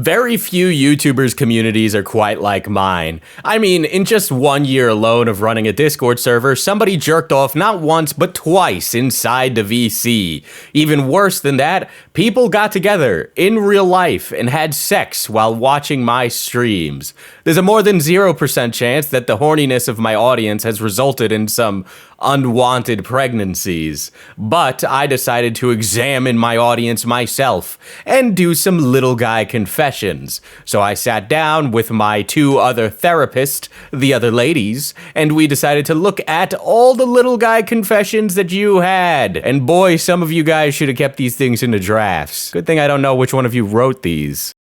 Very few YouTubers' communities are quite like mine. I mean, in just 1 year alone of running a Discord server, somebody jerked off not once but twice inside the VC. Even worse than that, people got together in real life and had sex while watching my streams. There's a more than 0% chance that the horniness of my audience has resulted in some unwanted pregnancies. But I decided to examine my audience myself and do some little guy confessions. So I sat down with my two other therapists, the other ladies, and we decided to look at all the little guy confessions that you had. And boy, some of you guys should have kept these things in the drafts. Good thing I don't know which one of you wrote these.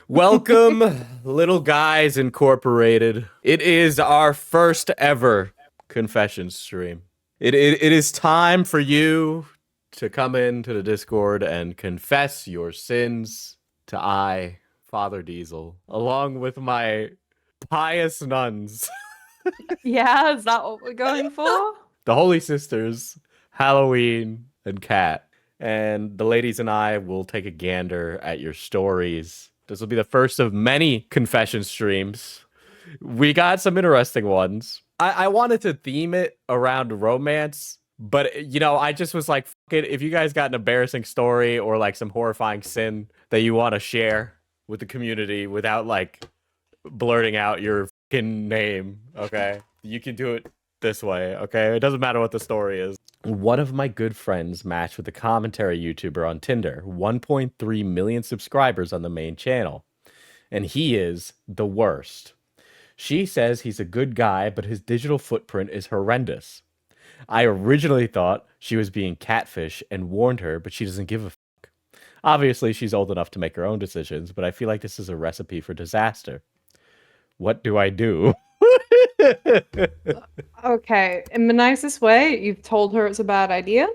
Welcome, Little Guys Incorporated. It is our first ever confession stream. It is time for you to come into the Discord and confess your sins to I, Father Diesel, along with my pious nuns. Yeah, is that what we're going for? The Holy Sisters, Halloween, and Kat. And the ladies and I will take a gander at your stories. This will be the first of many confession streams. We got some interesting ones. I wanted to theme it around romance, but, you know, I just was like, fuck it. If you guys got an embarrassing story or, like, some horrifying sin that you want to share with the community without, like, blurting out your fucking name, okay? You can do it this way, okay? It doesn't matter what the story is. One of my good friends matched with a commentary YouTuber on Tinder, 1.3 million subscribers on the main channel, and he is the worst. She says he's a good guy, but his digital footprint is horrendous. I originally thought she was being catfish and warned her, but she doesn't give a fuck. Obviously, she's old enough to make her own decisions, but I feel like this is a recipe for disaster. What do I do? Okay, in the nicest way, you've told her it's a bad idea.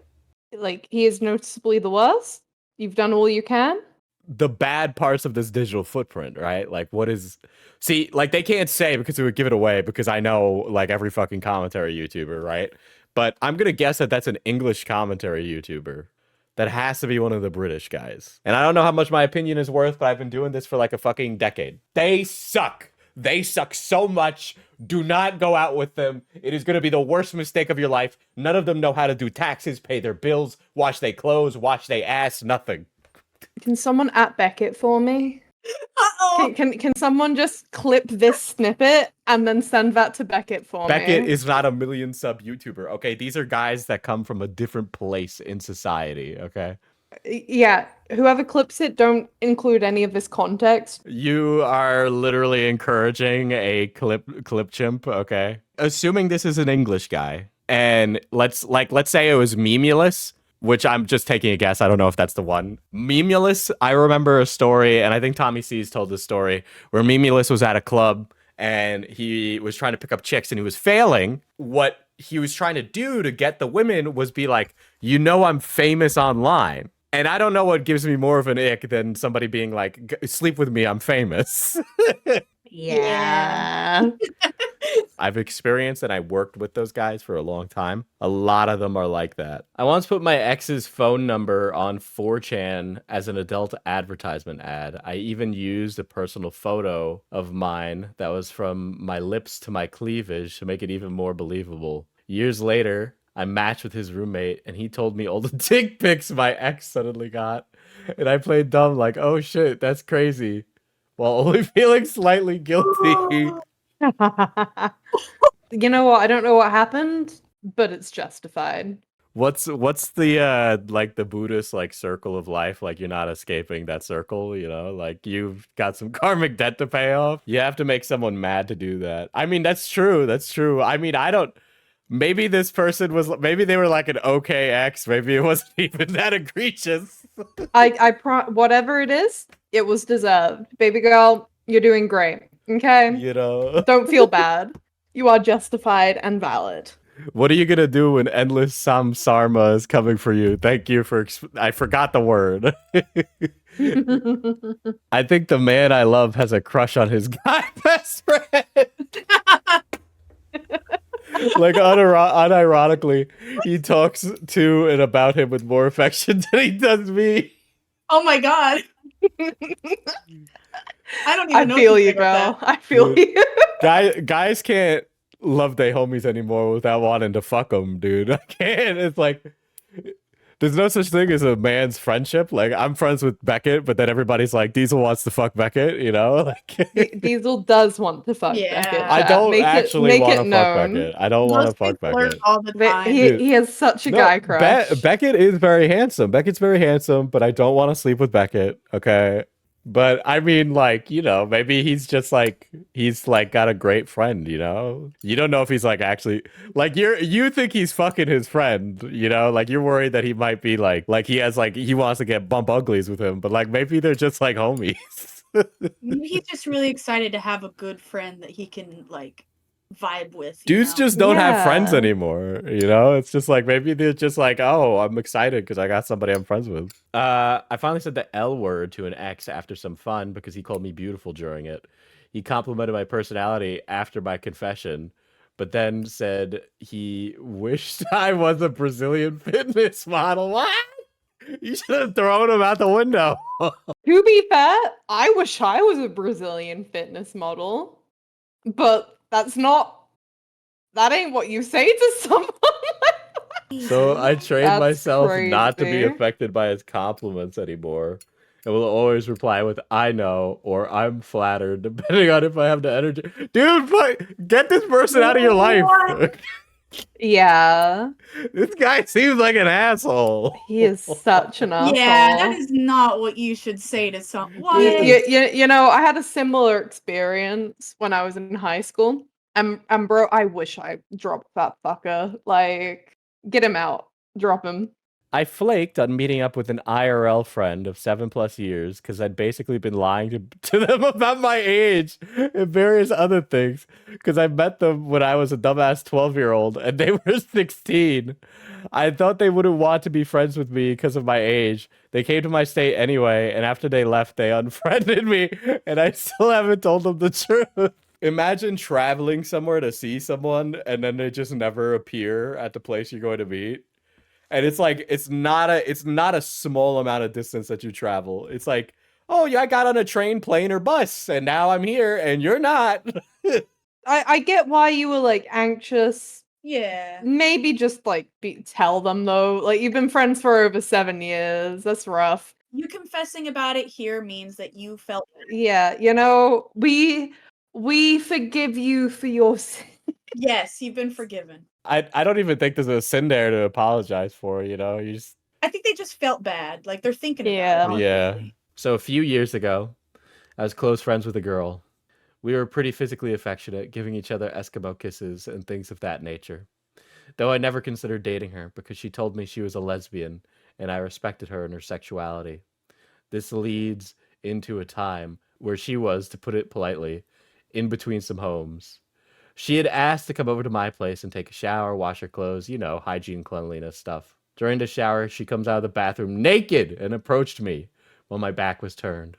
Like, he is noticeably the worst. You've done all you can. The bad parts of this digital footprint, right? Like, what is... See, like, they can't say because it would give it away because I know, like, every fucking commentary YouTuber, right? But I'm gonna guess that that's an English commentary YouTuber. That has to be one of the British guys. And I don't know how much my opinion is worth, but I've been doing this for, like, a fucking decade. They suck! They suck so much. Do not go out with them. It is going to be the worst mistake of your life. None of them know how to do taxes, pay their bills, wash their clothes, wash their ass, nothing. Can someone at Beckett for me? Uh-oh. Can someone just clip this snippet and then send that to Beckett for me? Beckett is not a million sub YouTuber, okay? These are guys that come from a different place in society, okay? Yeah, whoever clips it, don't include any of this context. You are literally encouraging a clip chimp, okay? Assuming this is an English guy, and let's say it was Memulus, which I'm just taking a guess. I don't know if that's the one. Memulus, I remember a story, and I think Tommy C's told this story, where Memulus was at a club, and he was trying to pick up chicks, and he was failing. What he was trying to do to get the women was be like, you know I'm famous online. And I don't know what gives me more of an ick than somebody being like, sleep with me, I'm famous. Yeah. I've experienced and I worked with those guys for a long time. A lot of them are like that. I once put my ex's phone number on 4chan as an adult advertisement ad. I even used a personal photo of mine that was from my lips to my cleavage to make it even more believable. Years later, I matched with his roommate, and he told me all the dick pics my ex suddenly got. And I played dumb like, oh shit, that's crazy. While only feeling slightly guilty. You know what? I don't know what happened, but it's justified. What's the like the Buddhist like circle of life? Like you're not escaping that circle, you know? Like you've got some karmic debt to pay off. You have to make someone mad to do that. I mean, that's true. That's true. I mean, I don't... Maybe this person was, maybe they were like an okay ex. Maybe it wasn't even that egregious. Whatever it is, it was deserved. Baby girl, you're doing great. Okay? You know? Don't feel bad. You are justified and valid. What are you gonna do when endless samsarma is coming for you? Thank you for, I forgot the word. I think the man I love has a crush on his guy best friend. Like, unironically, he talks to and about him with more affection than he does me. Oh my god. I don't I even know feel what to you, say about girl. I feel Dude. you. Guys can't love their homies anymore without wanting to fuck them, dude. I can't. It's like there's no such thing as a man's friendship. Like I'm friends with Beckett, but then everybody's like Diesel wants to fuck Beckett, you know? Like Diesel does want to fuck Yeah. Beckett. I Chat. don't actually make want it to fuck known. Beckett. I don't that. want to Those fuck people flirt Beckett. all the That time. Dude. he has such a guy crush. Beckett is very handsome. Beckett's very handsome, but I don't want to sleep with Beckett. Okay. But I mean, like, you know, maybe he's just like he's like got a great friend, you know? You don't know if he's like actually like you think he's fucking his friend, you know? Like you're worried that he might be like he has like he wants to get bump uglies with him, but like maybe they're just like homies. Maybe he's just really excited to have a good friend that he can like vibe with. Dudes know? just don't have friends Yeah. anymore, you know? It's just like maybe they're just like, oh, I'm excited because I got somebody I'm friends with. I finally said the L word to an ex after some fun because he called me beautiful during it. He complimented my personality after my confession, but then said he wished I was a Brazilian fitness model. What? You should have thrown him out the window. To be fair, I wish I was a Brazilian fitness model, but that ain't what you say to someone. So I trained That's myself not to be crazy. affected by his compliments anymore. And will always reply with "I know" or "I'm flattered," depending on if I have the energy. Dude, get this person out of your life. What? Yeah, This guy seems like an asshole. he is such an asshole. Yeah, that is not what you should say to someone. What? You know, I had a similar experience when I was in high school. And bro, I wish I dropped that fucker. Like, get him out. Drop him. I flaked on meeting up with an IRL friend of 7+ years because I'd basically been lying to them about my age and various other things because I met them when I was a dumbass 12-year-old and they were 16. I thought they wouldn't want to be friends with me because of my age. They came to my state anyway, and after they left, they unfriended me, and I still haven't told them the truth. Imagine traveling somewhere to see someone and then they just never appear at the place you're going to meet. And it's like it's not a small amount of distance that you travel. It's like, oh yeah, I got on a train, plane, or bus, and now I'm here, and you're not. I get why you were like anxious. Yeah. Maybe just like tell them though. Like you've been friends for over 7 years. That's rough. You confessing about it here means that you felt Yeah, you know, we forgive you for your sin. yes, you've been forgiven. I don't even think there's a sin there to apologize for. You know, you just I think they just felt bad. Like they're thinking Yeah. about it. yeah. honestly. So a few years ago, I was close friends with a girl. We were pretty physically affectionate, giving each other Eskimo kisses and things of that nature. Though I never considered dating her because she told me she was a lesbian and I respected her and her sexuality. This leads into a time where she was, to put it politely, in between some homes. She had asked to come over to my place and take a shower, wash her clothes, you know, hygiene, cleanliness stuff. During the shower, she comes out of the bathroom naked and approached me while my back was turned,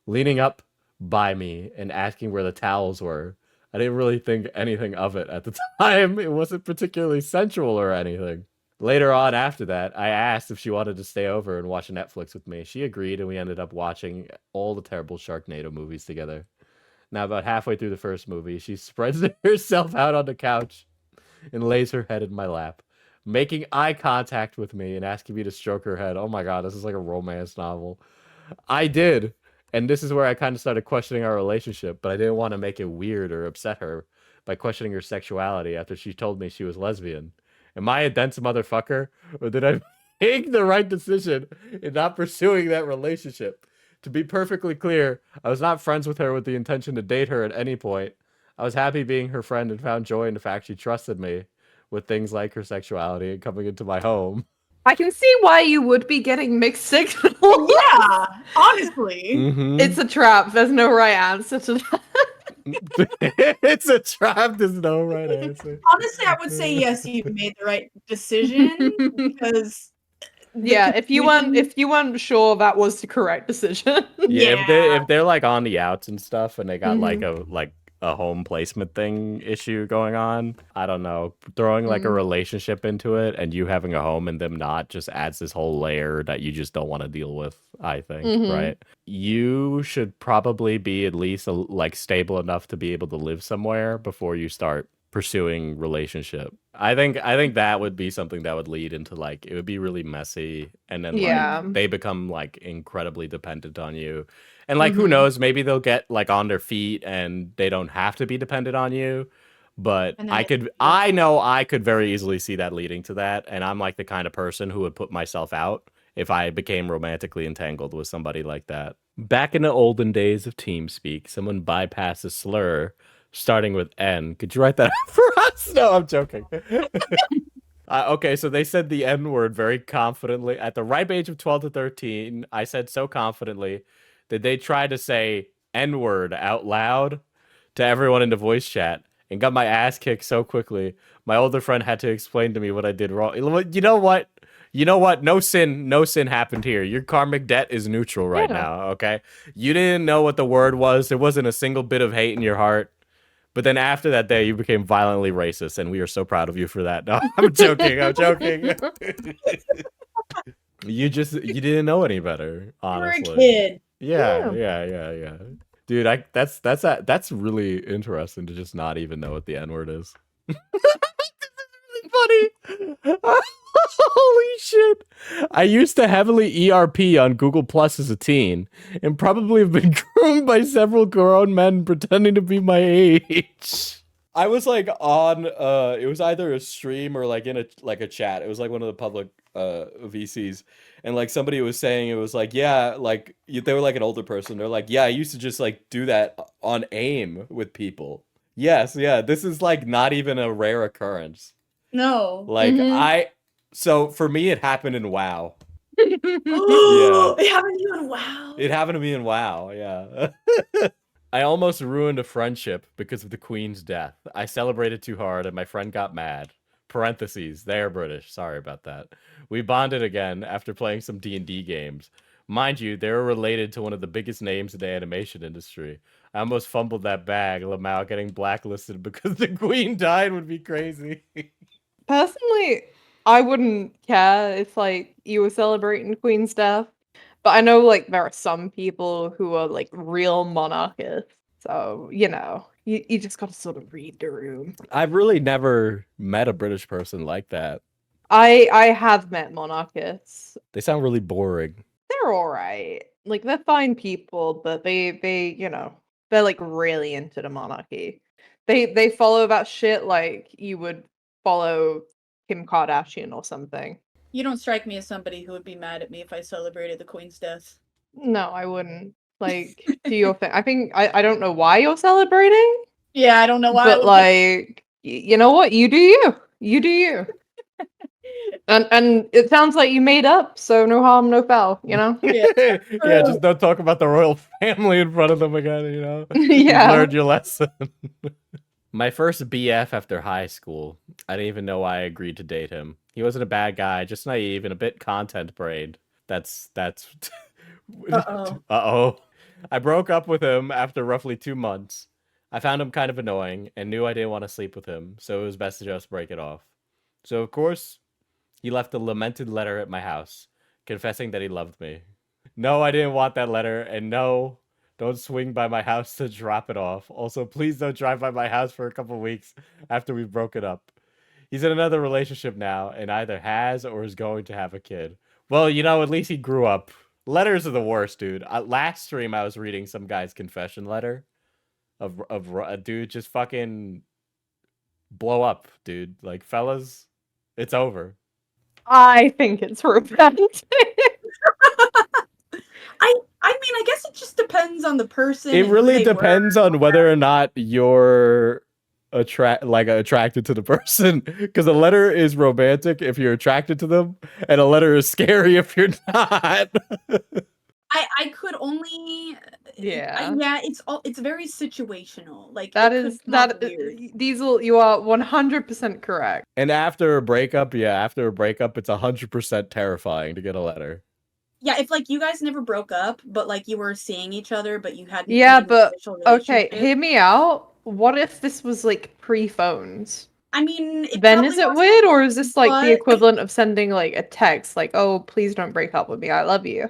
leaning up by me and asking where the towels were. I didn't really think anything of it at the time. It wasn't particularly sensual or anything. Later on after that, I asked if she wanted to stay over and watch Netflix with me. She agreed, and we ended up watching all the terrible Sharknado movies together. Now, about halfway through the first movie, she spreads herself out on the couch and lays her head in my lap, making eye contact with me and asking me to stroke her head. Oh my god, this is like a romance novel. I did. And this is where I kind of started questioning our relationship, but I didn't want to make it weird or upset her by questioning her sexuality after she told me she was lesbian. Am I a dense motherfucker, or did I make the right decision in not pursuing that relationship? To be perfectly clear, I was not friends with her with the intention to date her at any point. I was happy being her friend and found joy in the fact she trusted me with things like her sexuality and coming into my home. I can see why you would be getting mixed signals. Yeah, honestly. Mm-hmm. It's a trap. There's no right answer to that. It's a trap. There's no right answer. Honestly, I would say yes, you made the right decision because Yeah, if you confusion- weren't sure that was the correct decision. Yeah, Yeah. if they're like on the outs and stuff, and they got like a a home placement thing issue going on. I don't know. Throwing like a relationship into it and you having a home and them not just adds this whole layer that you just don't want to deal with, I think, right? You should probably be at least like stable enough to be able to live somewhere before you start pursuing relationship. I think that would be something that would lead into like it would be really messy and then Yeah. like they become like incredibly dependent on you. And like who knows, maybe they'll get like on their feet and they don't have to be dependent on you. But And then I know I could very easily see that leading to that. And I'm like the kind of person who would put myself out if I became romantically entangled with somebody like that. Back in the olden days of TeamSpeak, someone bypassed a slur starting with N. Could you write that out for us? No, I'm joking. Okay, so they said the N word very confidently. At the ripe age of 12 to 13, I said so confidently that they tried to say N word out loud to everyone in the voice chat and got my ass kicked so quickly. My older friend had to explain to me what I did wrong. You know what? You know what? No sin happened here. Your karmic debt is neutral right now, okay? You didn't know what the word was. There wasn't a single bit of hate in your heart. But then after that day, you became violently racist, and we are so proud of you for that. No, I'm joking. I'm joking. You didn't know any better, honestly. You're a kid. Yeah. Dude, that's really interesting to just not even know what the N-word is. Funny. Holy shit. I used to heavily ERP on Google Plus as a teen and probably have been groomed by several grown men pretending to be my age. I was like on it was either a stream or like in a chat. It was like one of the public VCs, and like somebody was saying it was like, yeah, like they were like an older person. They're like, yeah, I used to just like do that on AIM with people. Yes, yeah, this is like not even a rare occurrence. No. Like so for me it happened in WoW. Yeah. It happened to you in WoW. It happened to me in WoW, yeah. I almost ruined a friendship because of the Queen's death. I celebrated too hard and my friend got mad. Parentheses, they're British. Sorry about that. We bonded again after playing some D&D games. Mind you, they were related to one of the biggest names in the animation industry. I almost fumbled that bag. Lamau getting blacklisted because the Queen died would be crazy. Personally, I wouldn't care if like you were celebrating Queen's death, but I know like there are some people who are like real monarchists. So, you just gotta sort of read the room. I've really never met a British person like that. I have met monarchists. They sound really boring. They're alright. Like they're fine people, but they they're like really into the monarchy. They follow that shit like you would follow Kim Kardashian or something. You don't strike me as somebody who would be mad at me if I celebrated the Queen's death. No, I wouldn't. Like, do your thing. I think I don't know why you're celebrating. Yeah, I don't know why. But like, you know what? You do you. You do you. And it sounds like you made up, so no harm, no foul. Yeah, just don't talk about the royal family in front of them again. Yeah. You learned your lesson. My first BF after high school. I didn't even know why I agreed to date him. He wasn't a bad guy, just naive and a bit content-brained. That's Uh-oh. I broke up with him after roughly 2 months. I found him kind of annoying and knew I didn't want to sleep with him, so it was best to just break it off. So, of course, he left a lamented letter at my house, confessing that he loved me. No, I didn't want that letter, and no, don't swing by my house to drop it off. Also, please don't drive by my house for a couple weeks after we've broken up. He's in another relationship now, and either has or is going to have a kid. Well, at least he grew up. Letters are the worst, dude. Last stream, I was reading some guy's confession letter of a dude just fucking blow up, dude. Like, fellas, it's over. I think it's romantic. I mean, I guess it just depends on the person. It really depends on whether or not you're attracted to the person, because a letter is romantic if you're attracted to them, and a letter is scary if you're not. I could only it's very situational. Like Diesel, you are 100% correct. And after a breakup, it's 100% terrifying to get a letter. Yeah, if like you guys never broke up, but like you were seeing each other, but you hadn't. Yeah, but okay, hear me out. what if this was like pre-phones? I mean, Then is it weird, or is this like the but- equivalent of sending like a text, like, "Oh, please don't break up with me. I love you."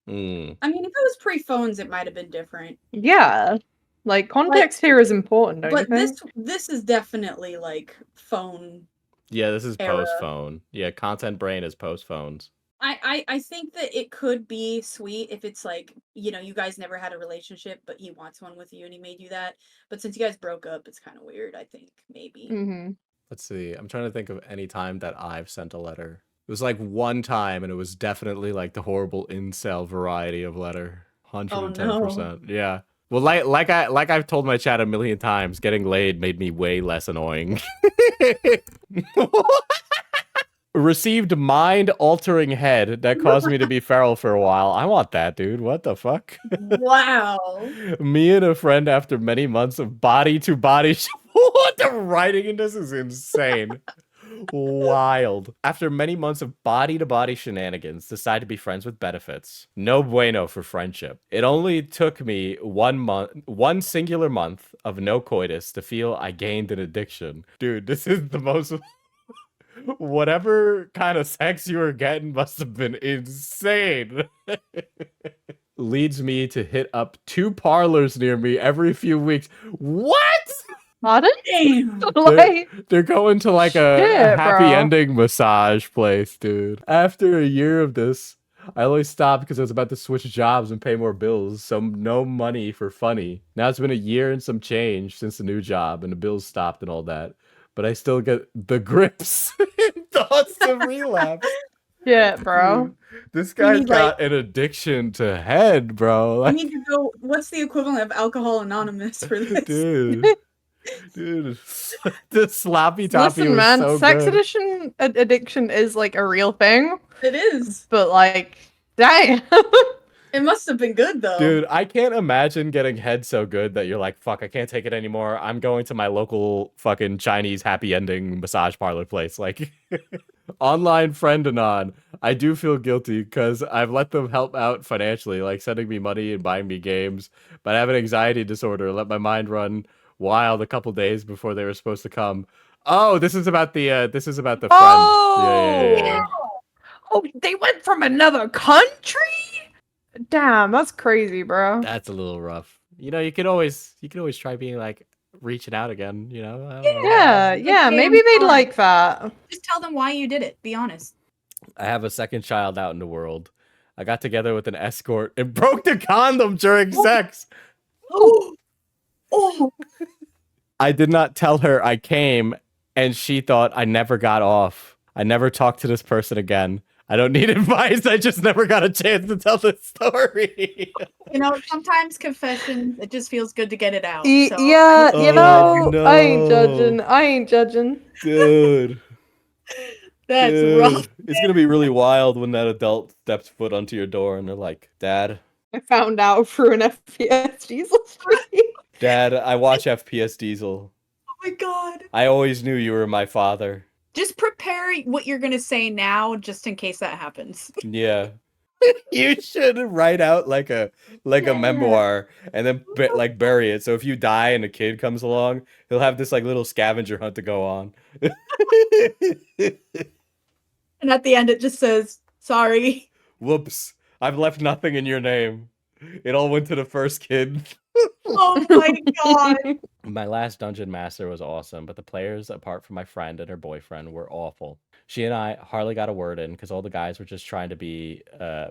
Mm. I mean, if it was pre-phones, it might have been different. Yeah, like context here is important, don't you But think? this is definitely like phone. Yeah, this is Era. post-phone. Yeah, content brain is post-phones. I think that it could be sweet if it's like, you know, you guys never had a relationship, but he wants one with you and he made you that. But since you guys broke up, it's kind of weird, I think, maybe. Mm-hmm. Let's see. I'm trying to think of any time that I've sent a letter. It was like one time, and it was definitely like the horrible incel variety of letter. 110%. Yeah. Well, like I've told my chat a million times, getting laid made me way less annoying. Received mind-altering head that caused me to be feral for a while. I want that, dude. What the fuck? Wow. Me and a friend after many months of body-to-body... What? The writing in this is insane. Wild. After many months of body-to-body shenanigans, decide to be friends with benefits. No bueno for friendship. It only took me one singular month of no coitus to feel I gained an addiction. Dude, this is the most... Whatever kind of sex you were getting must have been insane. Leads me to hit up 2 parlors near me every few weeks. What? Pardon? Damn. Like, They're going to like a shit, happy bro. ending massage place, dude. After a year of this, I only stopped because I was about to switch jobs and pay more bills, so no money for funny. Now it's been a year and some change since the new job, and the bills stopped and all that. But I still get the grips and thoughts of relapse. Yeah, bro. Dude, this guy's need, got an addiction to head, bro. You Like, need to go. What's the equivalent of Alcohol Anonymous for this? dude, the sloppy toppy Listen, was man, so sex good. addiction is like a real thing, It is. but like, dang. It must have been good though. Dude, I can't imagine getting head so good that you're like, fuck, I can't take it anymore. I'm going to my local fucking Chinese happy ending massage parlor place. Like, online friend anon. I do feel guilty because I've let them help out financially, like sending me money and buying me games. But I have an anxiety disorder. Let my mind run wild a couple days before they were supposed to come. Oh, this is about the friend. Oh! Yeah. Oh, they went from another country? Damn, that's crazy, bro. That's a little rough. You know, you could always try being like reaching out again, you know? I don't know. Yeah, Okay, maybe I'm they'd sorry. like that. Just tell them why you did it. Be honest. I have a second child out in the world. I got together with an escort and broke the condom during sex. Oh. Oh. I did not tell her I came, and she thought I never got off. I never talked to this person again. I don't need advice. I just never got a chance to tell this story. You know, sometimes confessions, it just feels good to get it out. Y- So, yeah, you Oh, know, I ain't no. judging. I ain't judging. Dude. that's Dude. rough. It's gonna be really wild when that adult steps foot onto your door and they're like, Dad, I found out through an FPS diesel stream. Dad, I watch FPS Diesel. Oh my god. I always knew you were my father. Just prepare what you're gonna say now, just in case that happens. Yeah. You should write out like a memoir and then like bury it. So if you die and a kid comes along, he'll have this like little scavenger hunt to go on. And at the end, it just says, "Sorry." Whoops. I've left nothing in your name. It all went to the first kid. Oh my god. My last dungeon master was awesome, but the players, apart from my friend and her boyfriend, were awful. She and I hardly got a word in because all the guys were just trying to be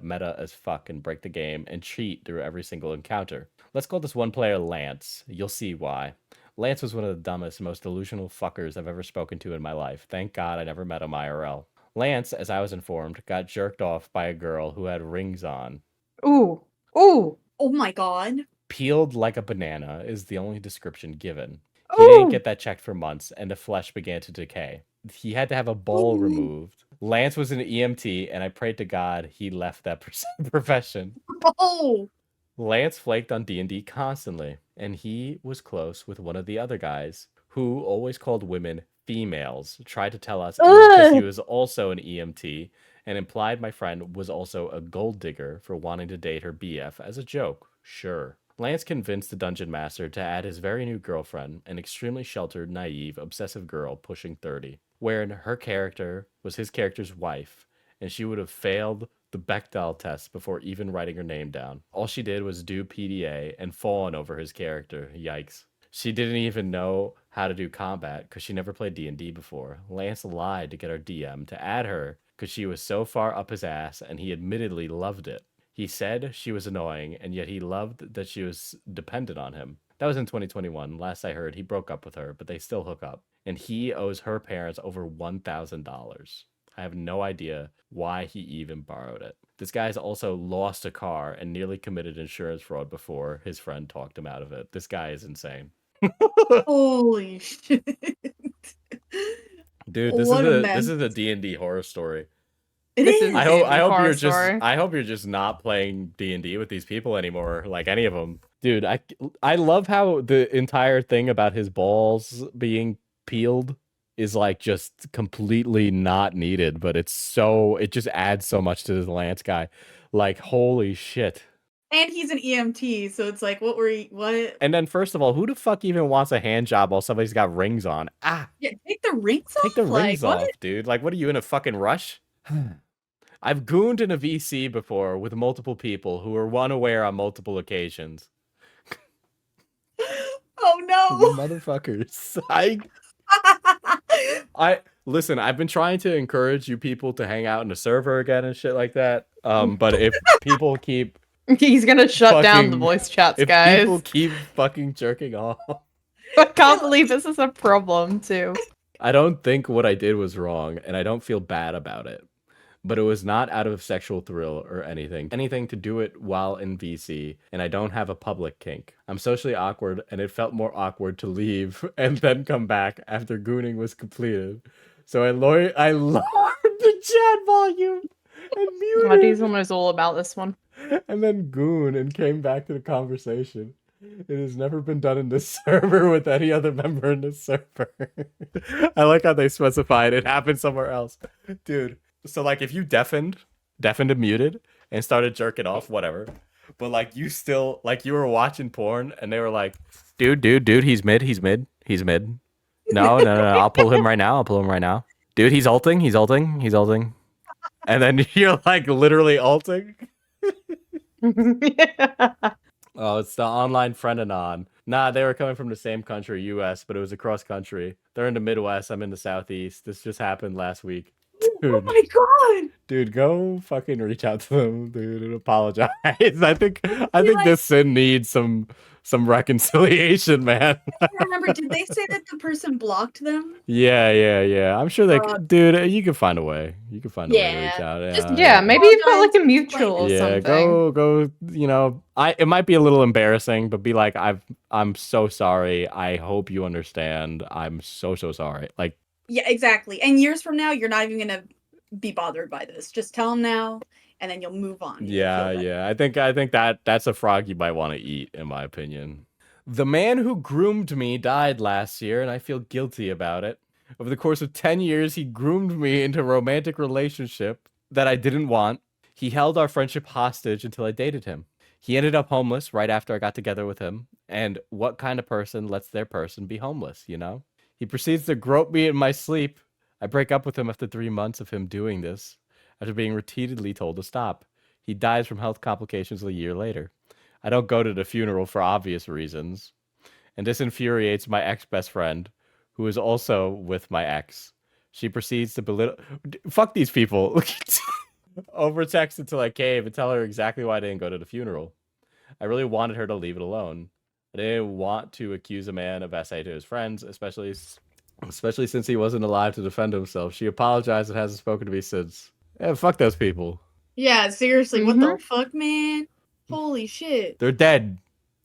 meta as fuck and break the game and cheat through every single encounter. Let's call this one player Lance. You'll see why. Lance was one of the dumbest, most delusional fuckers I've ever spoken to in my life. Thank God I never met him IRL. Lance, as I was informed, got jerked off by a girl who had rings on. Ooh. Ooh. Oh my god. Peeled like a banana is the only description given. He didn't Ooh. get that checked for months, and the flesh began to decay. He had to have a ball removed. Lance was an EMT, and I prayed to God he left that profession. Oh. Lance flaked on D&D constantly, and he was close with one of the other guys, who always called women females, tried to tell us it was because he was also an EMT, and implied my friend was also a gold digger for wanting to date her BF as a joke. Sure. Lance convinced the dungeon master to add his very new girlfriend, an extremely sheltered, naive, obsessive girl pushing 30, wherein her character was his character's wife, and she would have failed the Bechdel test before even writing her name down. All she did was do PDA and fawn over his character. Yikes. She didn't even know how to do combat because she never played D&D before. Lance lied to get our DM to add her because she was so far up his ass, and he admittedly loved it. He said she was annoying, and yet he loved that she was dependent on him. That was in 2021. Last I heard, he broke up with her, but they still hook up. And he owes her parents over $1,000. I have no idea why he even borrowed it. This guy's also lost a car and nearly committed insurance fraud before his friend talked him out of it. This guy is insane. Holy shit. Dude, What a this is mess. a D&D horror story. It This is. is- I hope horror you're just story. I hope you're just not playing D&D with these people anymore, like any of them. Dude, I love how the entire thing about his balls being peeled is like just completely not needed, but it just adds so much to this Lance guy. Like, holy shit. And he's an EMT, so it's like, what? And then first of all, who the fuck even wants a hand job while somebody's got rings on? Ah, Yeah, take the rings off. take the Like, rings what? off, dude. Like, what are you in a fucking rush? I've gooned in a VC before with multiple people who were unaware on multiple occasions. Oh You no. motherfuckers. I listen, I've been trying to encourage you people to hang out in a server again and shit like that. But if people keep He's gonna shut down the Fucking- voice chats, if guys. people keep fucking jerking off, I can't believe this is a problem too. I don't think what I did was wrong, and I don't feel bad about it. But it was not out of sexual thrill or anything to do it while in VC, and I don't have a public kink. I'm socially awkward, and it felt more awkward to leave and then come back after gooning was completed. So I lowered the chat volume and muted Diesel knows all about this one. and then goon and came back to the conversation. It has never been done in this server with any other member in this server. I like how they specified it happened somewhere else. Dude, so like if you deafened and muted and started jerking off, whatever. But like you still, like you were watching porn and they were like, dude, he's mid. No, I'll pull him right now. Dude, he's ulting. And then you're like literally ulting. Oh, it's the online friend anon. Nah, they were coming from the same country, US, but it was across country. They're in the Midwest. I'm in the Southeast. This just happened last week. Oh my god. Dude, go fucking reach out to them, dude, and apologize. I think like- this sin needs some reconciliation, man. I remember, did they say that the person blocked them? Yeah. I'm sure they, dude. You can find a way. You can find a way to reach Yeah, out. just- Yeah, maybe you've got like a mutual or Yeah, something. go. You know, it might be a little embarrassing, but be like, I'm so sorry. I hope you understand. I'm so sorry. Like, Yeah, exactly. And years from now, you're not even gonna be bothered by this. Just tell them now, and then you'll move on. You'll feel better. yeah. I think that's a frog you might want to eat, in my opinion. The man who groomed me died last year, and I feel guilty about it. Over the course of 10 years, he groomed me into a romantic relationship that I didn't want. He held our friendship hostage until I dated him. He ended up homeless right after I got together with him. And what kind of person lets their person be homeless, you know? He proceeds to grope me in my sleep. I break up with him after 3 months of him doing this, after being repeatedly told to stop. He dies from health complications a year later. I don't go to the funeral for obvious reasons. And this infuriates my ex-best friend, who is also with my ex. She proceeds to belittle... Fuck these people. Over text until I cave and tell her exactly why I didn't go to the funeral. I really wanted her to leave it alone. I didn't want to accuse a man of SA to his friends, especially since he wasn't alive to defend himself. She apologized and hasn't spoken to me since. Yeah, fuck those people. Yeah, seriously, what the fuck, man? Holy shit. They're dead.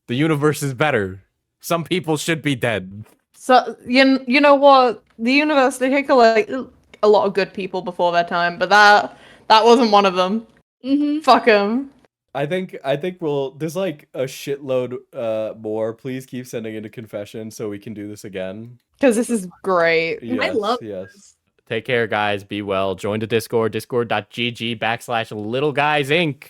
The universe is better. Some people should be dead. So you know what? The universe, they take a lot of good people before their time, but that wasn't one of them. Mm-hmm. Fuck them. I think there's like a shitload more. Please keep sending in a confession so we can do this again. Because this is great. I love yes. Take care, guys. Be well. Join the Discord, discord.gg/littleguys inc.